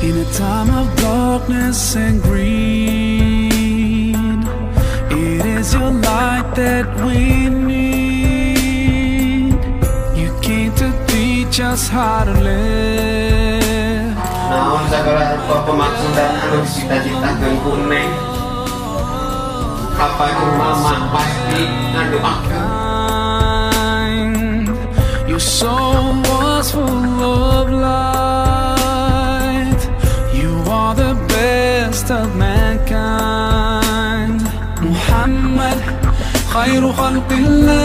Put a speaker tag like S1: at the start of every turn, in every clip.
S1: In a time of darkness and greed, it is your light that we need. You came to teach us how to live.
S2: Naon segala rupa pemaksudan anu cita-citakeun kuneng. Apa mama pasti ngadoakeun.
S1: Your soul was full of light. You are the best of mankind. Muhammad, khairu khalqillah.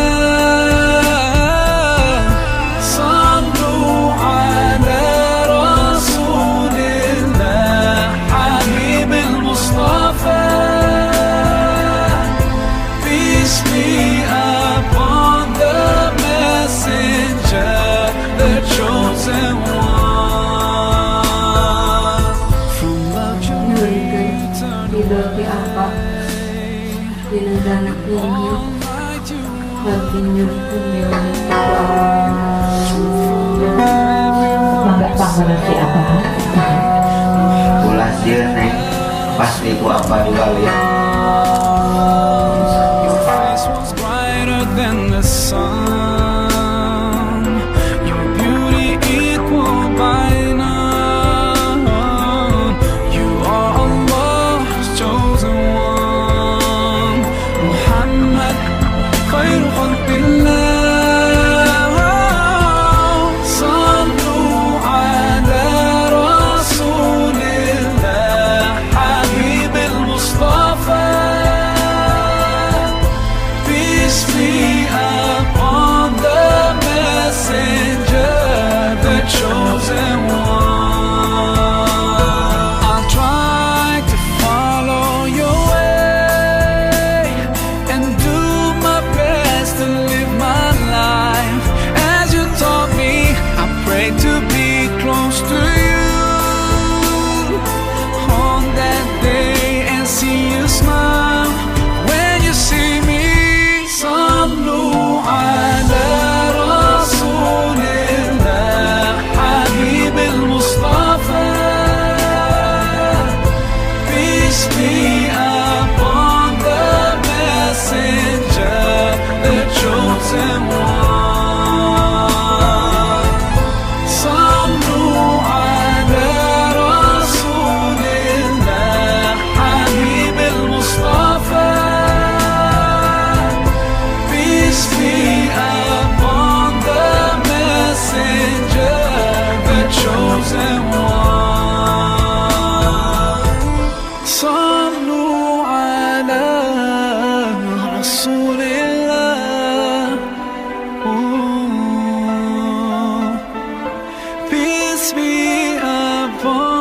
S1: Sallu ala Rasulillah, Habib al-Mustafa. Peace be upon the messenger, the chosen one. From love you turn
S3: Di apa di negara ini
S4: Enggak panggilan si apa?
S2: Ulah sieun neng pasti ku apa dibalik.
S1: Your face was brighter than the sun. Your beauty equal by none. You are Allah's chosen one. Muhammad, khairu khalqillah. Sallu ala Rasulillah, Habib al-Mustafa. Peace be upon the messenger, the chosen one. I'll try to follow your way and do my best to live my life as you taught me. I pray to be close to you on that day and see you smile when you see me. Sallu ala Rasulillah, Habib al-Mustafa. Peace be upon the messenger, the chosen one. Sallu ala Rasulillah, Habib al-Mustafa. Peace be upon the messenger, the chosen one. Sallu ala Rasulillah. Ooh. Peace be upon